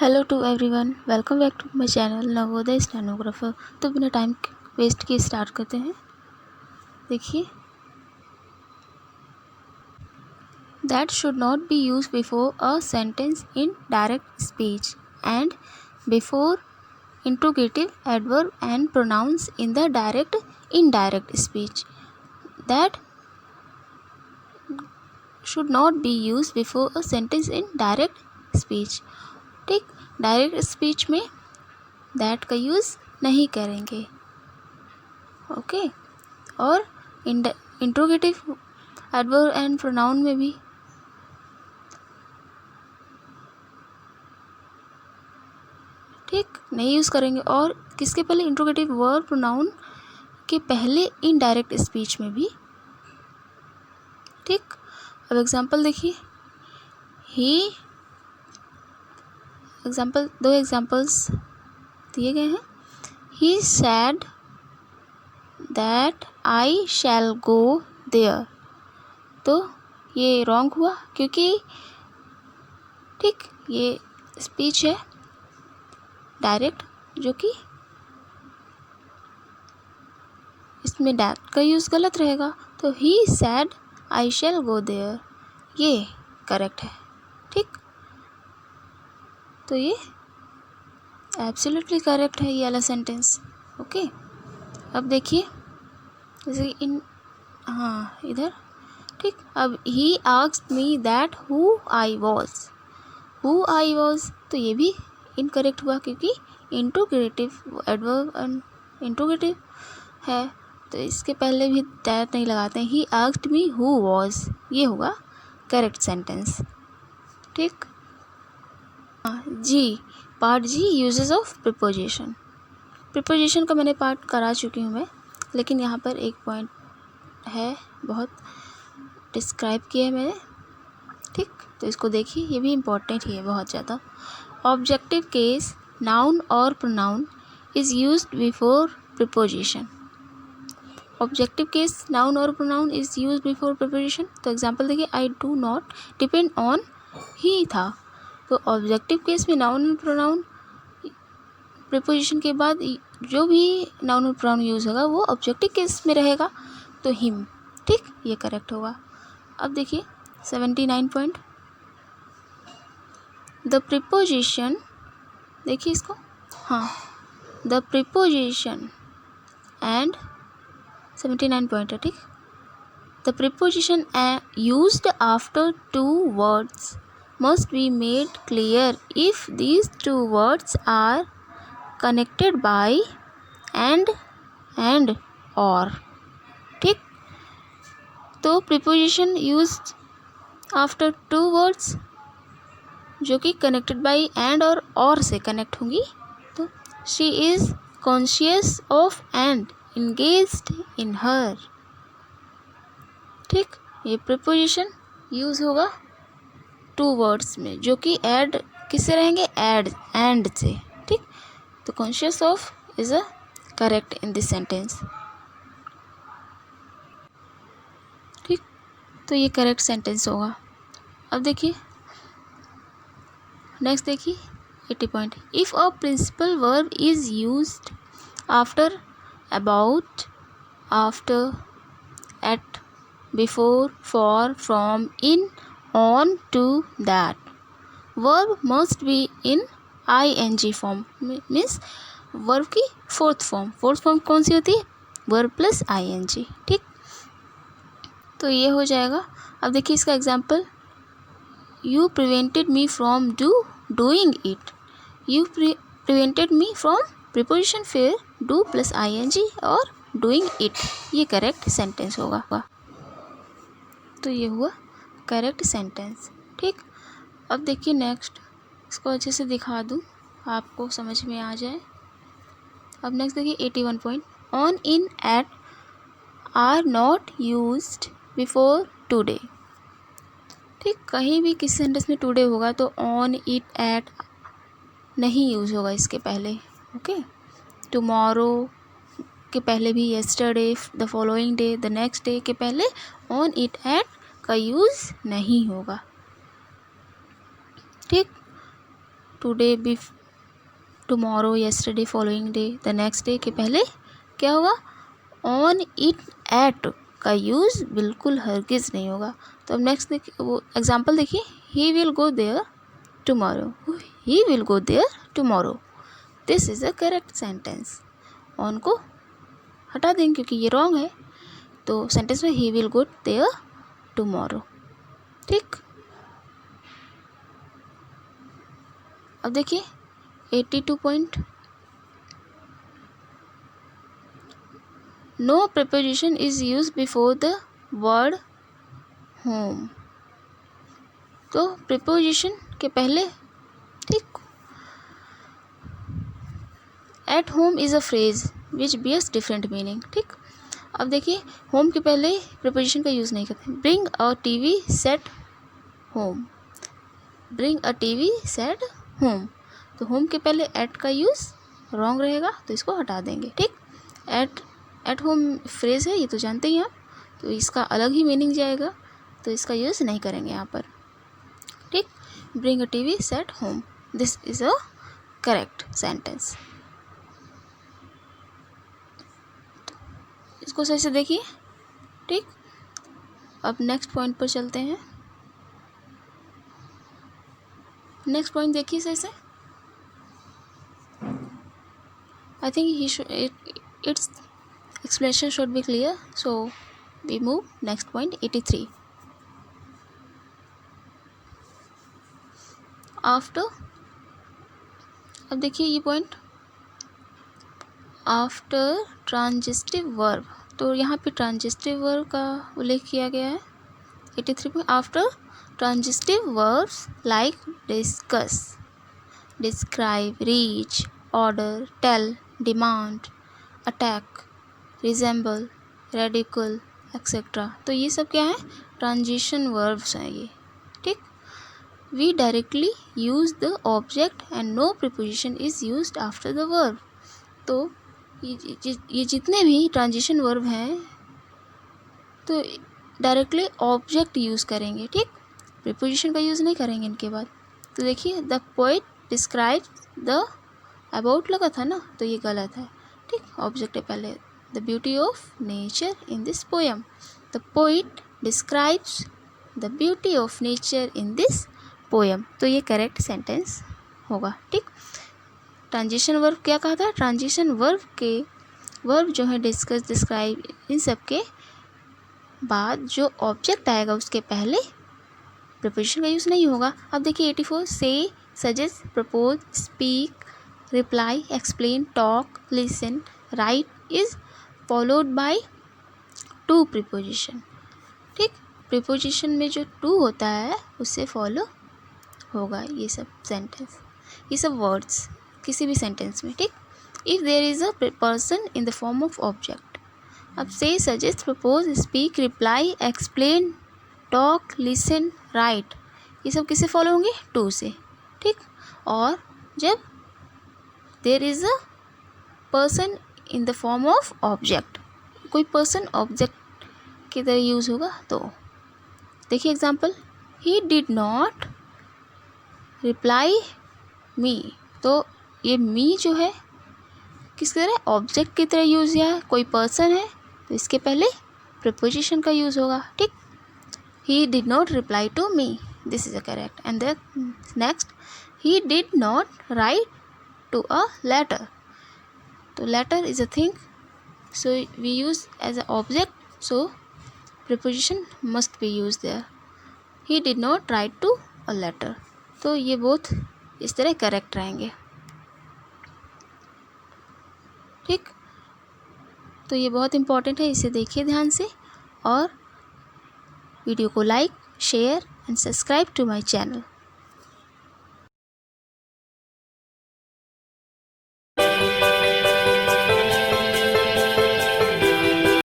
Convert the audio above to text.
Hello to everyone, welcome back to my channel Navodaya stenographer. तो बिना time waste किए start करते हैं। देखिए, that should not be use before a sentence in direct speech and before interrogative adverb and pronouns in the direct indirect speech. That should not be use before a sentence in direct speech. ठीक, direct speech में that का use नहीं करेंगे। Okay, और interrogative adverb and pronoun में भी ठीक नहीं यूज़ करेंगे। और किसके पहले? इंट्रोगेटिव वर्ब प्रोनाउन के पहले इनडायरेक्ट स्पीच में भी। ठीक, अब एग्जांपल देखिए। दो एग्जांपल्स दिए गए हैं। He said that I shall go there. तो ये रॉन्ग हुआ क्योंकि ठीक ये स्पीच है डायरेक्ट, जो कि इसमें डैट का यूज़ गलत रहेगा। तो he said I shall go there, ये करेक्ट है। ठीक, तो ये एब्सोल्युटली करेक्ट है ये वाला सेंटेंस। ओके, अब देखिए जैसे इधर। ठीक, अब ही asked me that who I was, तो ये भी इनकरेक्ट हुआ क्योंकि इंट्रोगेटिव एडवर्ब एंड इंट्रोगेटिव है, तो इसके पहले भी दैट नहीं लगाते हैं। He asked me who was, ये होगा करेक्ट सेंटेंस। ठीक, part G uses of preposition. Preposition का मैंने पार्ट करा चुकी हूँ मैं, लेकिन यहाँ पर एक पॉइंट है बहुत डिस्क्राइब किया है मैंने। ठीक, तो इसको देखिए, ये भी इम्पोर्टेंट ही है बहुत ज़्यादा। ऑब्जेक्टिव केस नाउन और pronoun is used before preposition. Objective case noun और pronoun is used before preposition. तो एग्जांपल देखिए, I do not depend on he था। तो ऑब्जेक्टिव केस में नाउन और प्रोनाउन प्रिपोजिशन के बाद जो भी नाउन और प्रोनाउन यूज़ होगा वो ऑब्जेक्टिव केस में रहेगा, तो हिम। ठीक, ये करेक्ट होगा। अब देखिए 79 पॉइंट, द प्रिपोजिशन, देखिए इसको, द प्रिपोजिशन एंड 79 पॉइंट है। ठीक, the preposition used after two words must be made clear if these two words are connected by and or। ठीक, तो preposition used after two words जो कि connected by and और से connect होंगी। तो she is conscious of and engaged in her. ठीक, ये प्रिपोजिशन यूज़ होगा टू वर्ड्स में जो कि ऐड किससे रहेंगे? एंड से। ठीक, तो conscious of is a correct in this sentence. ठीक, तो ये करेक्ट सेंटेंस होगा। अब देखिए नेक्स्ट, देखिए 80 point, if a principal verb is used after, about, after, at, before, for, from, in, on, to, that, verb must be in ing form, means verb की fourth form कौन सी होती है? Verb plus ing। ठीक, तो ये हो जाएगा। अब देखिए इसका example, you prevented me from doing it. You prevented me from preposition, फिर डू प्लस ing और डूइंग इट, ये करेक्ट सेंटेंस होगा। तो ये हुआ करेक्ट सेंटेंस। ठीक, अब देखिए नेक्स्ट, इसको अच्छे से दिखा दूँ आपको समझ में आ जाए। अब नेक्स्ट देखिए 81 point, on, in, at are not used before today. ठीक, कहीं भी किसी सेंटेंस में टुडे होगा तो ऑन, इट, एट नहीं यूज़ होगा इसके पहले। ओके, टुमारो के पहले भी, yesterday, the following day, the next day के पहले ऑन, इट, एट का यूज़ नहीं होगा। ठीक, today, tomorrow, yesterday, following day, the next day के पहले क्या होगा, ऑन, इट, एट का यूज़ बिल्कुल हरगिज़ नहीं होगा। तो अब नेक्स्ट देखिए, वो एग्जाम्पल देखिए, he will go there tomorrow, he will go there tomorrow, this is a correct sentence. On को हटा देंगे क्योंकि ये रॉन्ग है, तो सेंटेंस में he will go there tomorrow. ठीक, अब देखिए 82 point, no preposition is use before the word home. तो प्रीपोजिशन के पहले, ठीक, at home is a phrase which bears different meaning. ठीक, अब देखिए होम के पहले प्रीपोजिशन का यूज़ नहीं करते। Bring a TV set home, bring a TV set home, तो होम के पहले एट का यूज़ रॉन्ग रहेगा, तो इसको हटा देंगे। ठीक, एट होम फ्रेज है, ये तो जानते ही आप, तो इसका अलग ही मीनिंग जाएगा, तो इसका यूज़ नहीं करेंगे यहाँ पर। ठीक, bring a TV set home, this is a correct sentence. इसको सही से देखिए। ठीक, अब नेक्स्ट पॉइंट पर चलते हैं। नेक्स्ट पॉइंट देखिए सही से। I think it's explanation should be clear, so we move next point 83. After, अब देखिए ये पॉइंट, आफ्टर ट्रांजिस्टिव वर्ब, तो यहाँ पे ट्रांजिस्टिव वर्ब का उल्लेख किया गया है 83 में। After transitive verbs like discuss, describe, reach, order, tell, demand, attack, resemble, radical, etcetera, तो ये सब क्या है, ट्रांजिशन वर्ब्स हैं ये। ठीक, we directly use the object and no preposition is used after the verb. तो ये जितने भी ट्रांजिशन वर्ब हैं तो डायरेक्टली ऑब्जेक्ट यूज़ करेंगे। ठीक, प्रीपोजिशन का यूज़ नहीं करेंगे इनके बाद। तो देखिए, the poet describe the, about लगा था ना, तो ये गलत है। ठीक, ऑब्जेक्ट है पहले। The beauty of nature in this poem, the poet describes the beauty of nature in this poem, तो ये करेक्ट सेंटेंस होगा। ठीक, ट्रांजिशन वर्ब क्या कहा था, ट्रांजिशन वर्ब जो है डिस्कस, डिस्क्राइब, इन सब के बाद जो ऑब्जेक्ट आएगा उसके पहले प्रीपोजिशन का यूज़ नहीं होगा। अब देखिए 84, से, suggest, propose, speak, reply, explain, talk, listen, right is followed by two preposition. ठीक, प्रीपोजिशन में जो टू होता है उससे फॉलो होगा ये सब सेंटेंस, ये सब वर्ड्स किसी भी सेंटेंस में। ठीक, if there is a person in the form of object. अब say, suggest, propose, speak, reply, explain, talk, listen, write, ये सब किससे फॉलो होंगे, टू से। ठीक, और जब there is a person in the form of object, कोई पर्सन ऑब्जेक्ट की तरह यूज़ होगा, तो देखिए example, he did not reply me, तो ये मी जो है किस तरह, ऑब्जेक्ट की तरह यूज़ किया है, कोई पर्सन है तो इसके पहले प्रीपोजिशन का यूज़ होगा। ठीक, he did not reply to me, this is a correct. And the next, he did not write to a letter, तो letter is a thing, so we use as a object, so preposition must be use there. He did not write to a letter, तो ये both इस तरह correct रहेंगे। ठीक, तो ये बहुत इम्पॉर्टेंट है, इसे देखिए ध्यान से, और वीडियो को like, share and subscribe to my channel.